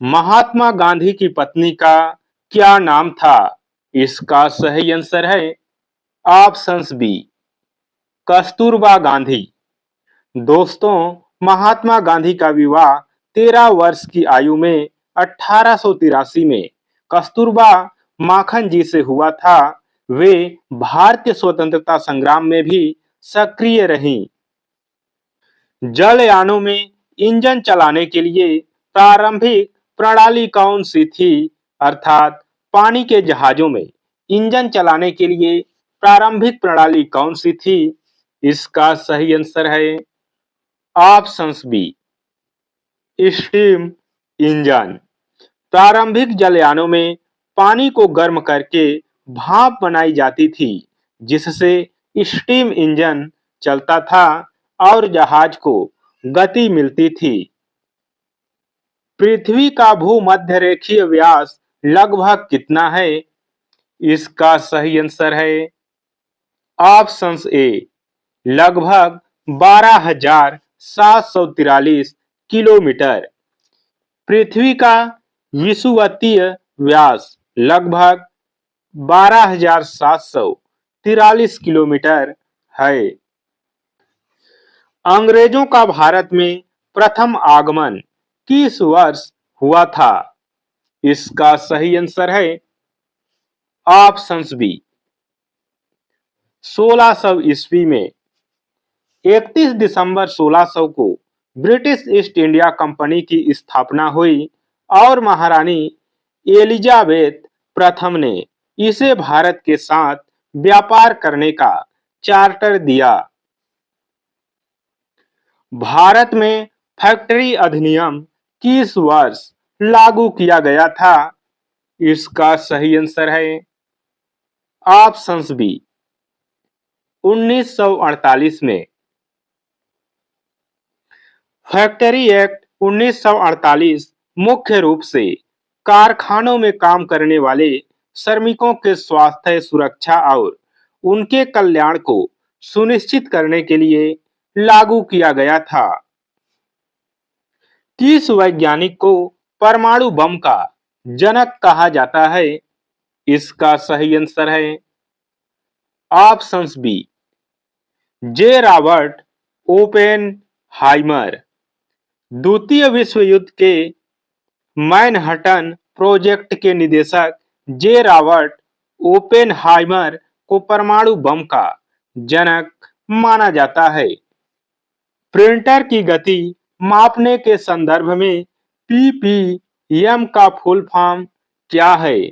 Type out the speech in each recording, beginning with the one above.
महात्मा गांधी की पत्नी का क्या नाम था? इसका सही आंसर है ऑप्शंस बी, कस्तूरबा गांधी। दोस्तों, महात्मा गांधी का विवाह 13 वर्ष की आयु में 1883 में कस्तूरबा माखन जी से हुआ था। वे भारतीय स्वतंत्रता संग्राम में भी सक्रिय रहीं। जलयानों में इंजन चलाने के लिए प्रारंभिक प्रणाली कौन सी थी? अर्थात पानी के जहाजों में इंजन चलाने के लिए प्रारंभिक प्रणाली कौन सी थी? इसका सही आंसर है ऑप्शंस बी, स्टीम इंजन। प्रारंभिक जलयानों में पानी को गर्म करके भाप बनाई जाती थी, जिससे स्टीम इंजन चलता था और जहाज को गति मिलती थी। पृथ्वी का भूमध्य रेखीय व्यास लगभग कितना है? इसका सही आंसर है ऑप्शंस ए, लगभग 12,743 किलोमीटर। पृथ्वी का विषुवतीय व्यास लगभग 12,743 किलोमीटर है। अंग्रेजों का भारत में प्रथम आगमन किस वर्ष हुआ था? इसका सही आंसर है ऑप्शंस बी, 1600 ईस्वी में। 31 दिसंबर 1600 को ब्रिटिश ईस्ट इंडिया कंपनी की स्थापना हुई और महारानी एलिजाबेथ प्रथम ने इसे भारत के साथ व्यापार करने का चार्टर दिया। भारत में फैक्ट्री अधिनियम किस वर्ष लागू किया गया था? इसका सही आंसर है ऑप्शंस बी, 1948 में। फैक्ट्री एक्ट 1948 मुख्य रूप से कारखानों में काम करने वाले श्रमिकों के स्वास्थ्य, सुरक्षा और उनके कल्याण को सुनिश्चित करने के लिए लागू किया गया था। किस वैज्ञानिक को परमाणु बम का जनक कहा जाता है? इसका सही आंसर है ऑप्शंस बी, जे रॉबर्ट ओपेनहाइमर। द्वितीय विश्व युद्ध के मैनहट्टन प्रोजेक्ट के निदेशक जे रॉबर्ट ओपेनहाइमर को परमाणु बम का जनक माना जाता है। प्रिंटर की गति मापने के संदर्भ में पीपीएम का फुल फॉर्म क्या है?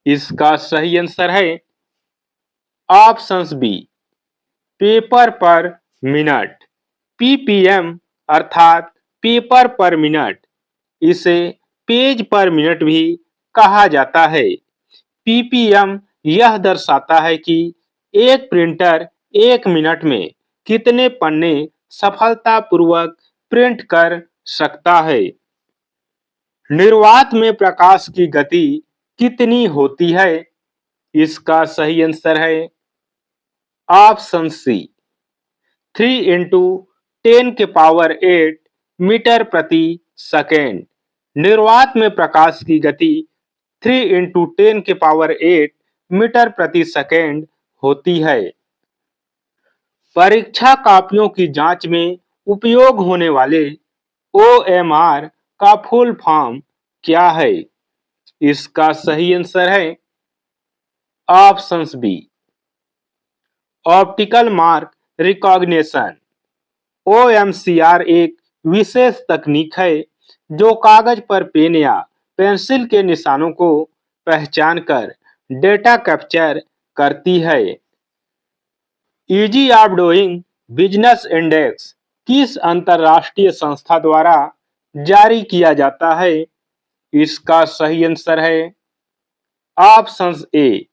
इसका सही आंसर है ऑप्शंस बी, पेपर पर मिनट। पीपीएम अर्थात पेपर पर मिनट, इसे पेज पर मिनट भी कहा जाता है। पीपीएम यह दर्शाता है कि एक प्रिंटर एक मिनट में कितने पन्ने सफलतापूर्वक प्रिंट कर सकता है। निर्वात में प्रकाश की गति कितनी होती है? इसका सही आंसर है ऑप्शन सी, 3 × 10⁸ मीटर प्रति सेकेंड। निर्वात में प्रकाश की गति 3 × 10⁸ मीटर प्रति सेकेंड होती है। परीक्षा कॉपियों की जांच में उपयोग होने वाले ओएमआर का फुल फॉर्म क्या है? इसका सही आंसर है options B, optical mark recognition. OMCR एक विशेष तकनीक है जो कागज पर पेन या पेंसिल के निशानों को पहचान कर डेटा कैप्चर करती है। Easy of doing business index किस अंतरराष्ट्रीय संस्था द्वारा जारी किया जाता है? इसका सही आंसर है ऑप्शंस ए,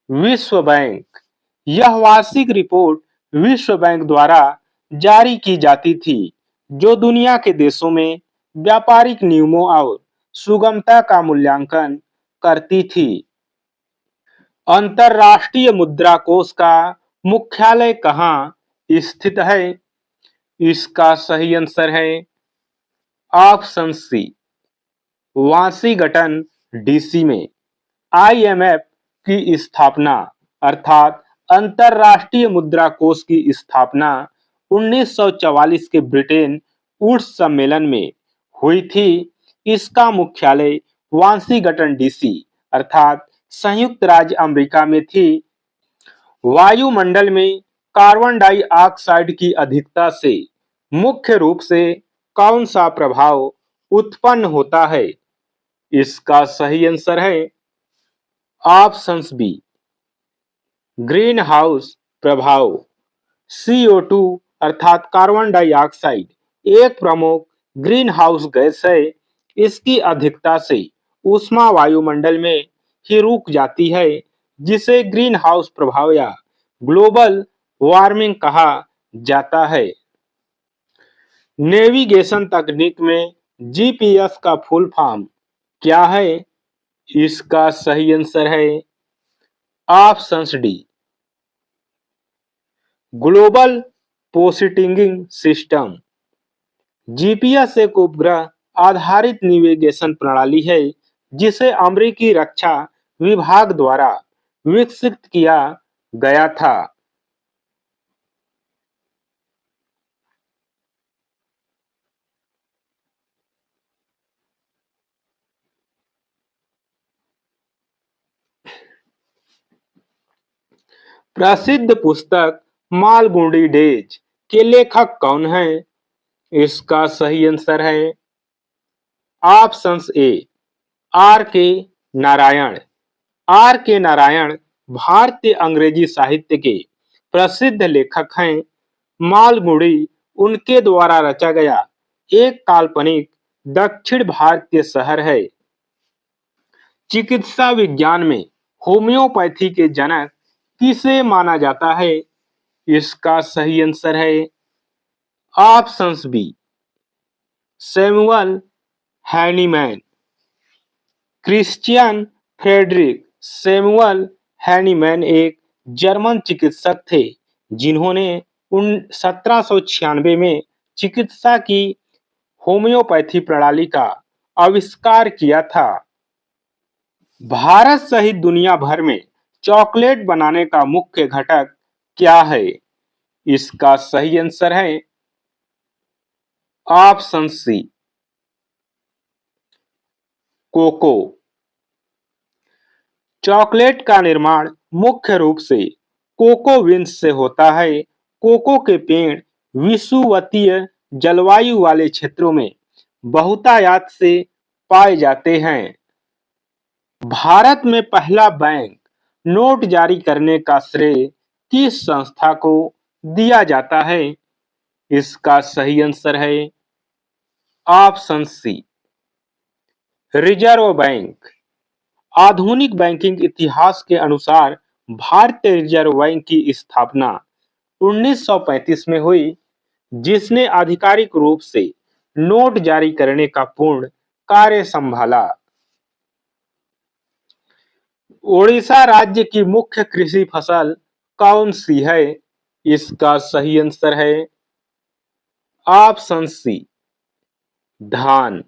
विश्व बैंक। यह वार्षिक रिपोर्ट विश्व बैंक द्वारा जारी की जाती थी, जो दुनिया के देशों में व्यापारिक नियमों और सुगमता का मूल्यांकन करती थी। अंतरराष्ट्रीय मुद्रा कोष का मुख्यालय कहाँ स्थित है? इसका सही आंसर है ऑप्शन सी, वाशिंगटन डीसी में। आईएमएफ की स्थापना अर्थात अंतर्राष्ट्रीय मुद्रा कोष की स्थापना 1944 के ब्रिटेन वुड्स सम्मेलन में हुई थी। इसका मुख्यालय वाशिंगटन डीसी अर्थात संयुक्त राज्य अमेरिका में थी। वायुमंडल में कार्बन डाइऑक्साइड की अधिकता से मुख्य रूप से कौन सा प्रभाव उत्पन्न होता है? इसका सही आंसर है ऑप्शंस बी, ग्रीन हाउस प्रभाव। CO2 अर्थात कार्बन डाइऑक्साइड एक प्रमुख ग्रीन हाउस गैस है। इसकी अधिकता से ऊष्मा वायुमंडल में ही रुक जाती है, जिसे ग्रीन हाउस प्रभाव या ग्लोबल वार्मिंग कहा जाता है। नेविगेशन तकनीक में जीपीएस का फुल फॉर्म क्या है? इसका सही आंसर है options D, global positioning system. GPS एक उपग्रह आधारित नेविगेशन प्रणाली है जिसे अमेरिकी रक्षा विभाग द्वारा विकसित किया गया था। प्रसिद्ध पुस्तक मालगुडी डेज के लेखक कौन हैं? इसका सही आंसर है ऑप्शंस ए, आर के नारायण। आर के नारायण भारतीय अंग्रेजी साहित्य के प्रसिद्ध लेखक हैं। मालगुडी उनके द्वारा रचा गया एक काल्पनिक दक्षिण भारतीय शहर है। चिकित्सा विज्ञान में होम्योपैथी के जनक किसे माना जाता है? इसका सही आंसर है options B, Samuel Hahnemann. Christian Friedrich Samuel Hahnemann एक जर्मन चिकित्सक थे जिन्होंने 1796 में चिकित्सा की होम्योपैथी प्रणाली का आविष्कार किया था। भारत सहित दुनिया भर में चॉकलेट बनाने का मुख्य घटक क्या है? इसका सही आंसर है ऑप्शन सी, कोको। चॉकलेट का निर्माण मुख्य रूप से कोको बीन्स से होता है। कोको के पेड़ विषुवतीय जलवायु वाले क्षेत्रों में बहुतायत से पाए जाते हैं। भारत में पहला बैंक नोट जारी करने का श्रेय किस संस्था को दिया जाता है? इसका सही आंसर है ऑप्शन सी, रिजर्व बैंक। आधुनिक बैंकिंग इतिहास के अनुसार भारतीय रिजर्व बैंक की स्थापना 1935 में हुई, जिसने आधिकारिक रूप से नोट जारी करने का पूर्ण कार्य संभाला। ओडिशा राज्य की मुख्य कृषि फसल कौन सी है? इसका सही आंसर है ऑप्शन सी, धान।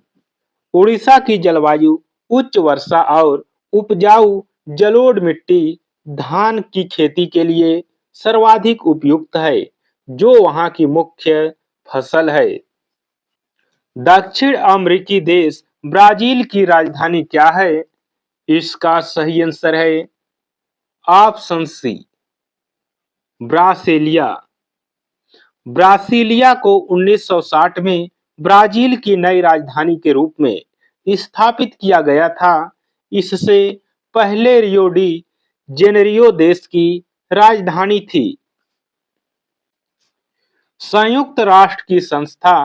उड़ीसा की जलवायु उच्च वर्षा और उपजाऊ जलोढ़ मिट्टी धान की खेती के लिए सर्वाधिक उपयुक्त है, जो वहां की मुख्य फसल है। दक्षिण अमेरिकी देश ब्राजील की राजधानी क्या है? इसका सही आंसर है ऑप्शन सी, ब्रासीलिया। ब्रासीलिया को 1960 में ब्राजील की नई राजधानी के रूप में स्थापित किया गया था। इससे पहले रियो डी जेनेरियो देश की राजधानी थी। संयुक्त राष्ट्र की संस्था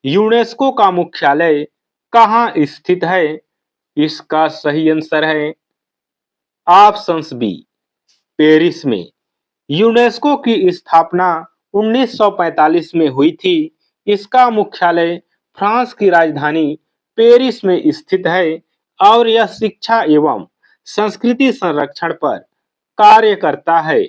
यूनेस्को का मुख्यालय कहाँ स्थित है? इसका सही आंसर है ऑप्शंस बी, पेरिस में। यूनेस्को की स्थापना 1945 में हुई थी। इसका मुख्यालय फ्रांस की राजधानी पेरिस में स्थित है और यह शिक्षा एवं संस्कृति संरक्षण पर कार्य करता है।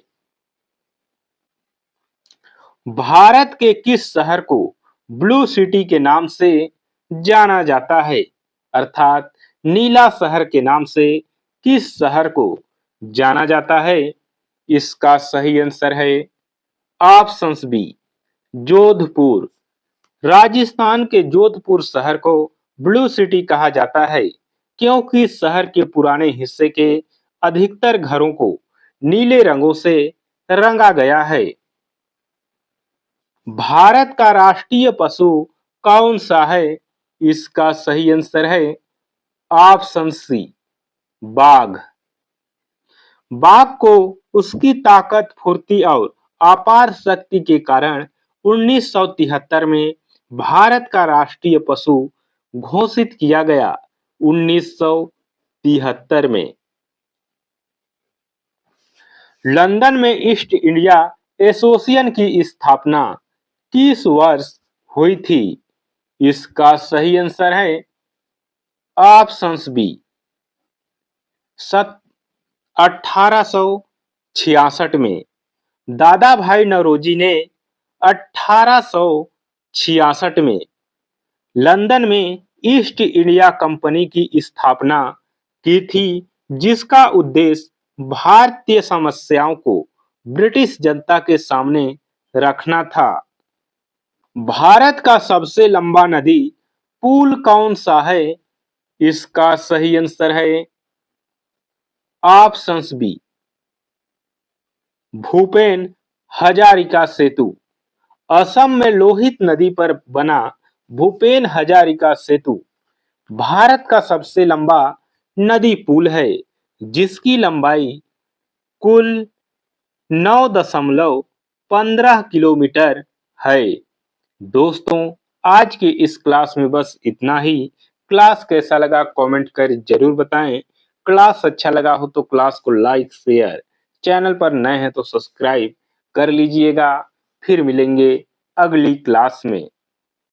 भारत के किस शहर को ब्लू सिटी के नाम से जाना जाता है? अर्थात नीला शहर के नाम से किस शहर को जाना जाता है? इसका सही आंसर है ऑप्शंस बी, जोधपुर। राजस्थान के जोधपुर शहर को ब्लू सिटी कहा जाता है क्योंकि शहर के पुराने हिस्से के अधिकतर घरों को नीले रंगों से रंगा गया है। भारत का राष्ट्रीय पशु कौन सा है? इसका सही आंसर है ऑप्शन सी, बाघ। बाघ को उसकी ताकत, फुर्ती और अपार शक्ति के कारण 1973 में भारत का राष्ट्रीय पशु घोषित किया गया। 1973 में लंदन में ईस्ट इंडिया एसोसिएशन की स्थापना किस वर्ष हुई थी? इसका सही आंसर है ऑप्शंस बी, 1866 में। दादा भाई नौरोजी ने 1866 में लंदन में ईस्ट इंडिया कंपनी की स्थापना की थी, जिसका उद्देश्य भारतीय समस्याओं को ब्रिटिश जनता के सामने रखना था। भारत का सबसे लंबा नदी पुल कौन सा है? इसका सही आंसर है ऑप्शंस बी, भूपेन हजारिका सेतु। असम में लोहित नदी पर बना भूपेन हजारिका सेतु भारत का सबसे लंबा नदी पुल है, जिसकी लंबाई कुल 9.15 किलोमीटर है। दोस्तों, आज के इस क्लास में बस इतना ही। क्लास कैसा लगा कमेंट कर जरूर बताएं। क्लास अच्छा लगा हो तो क्लास को लाइक, शेयर, चैनल पर नए हैं तो सब्सक्राइब कर लीजिएगा। फिर मिलेंगे अगली क्लास में।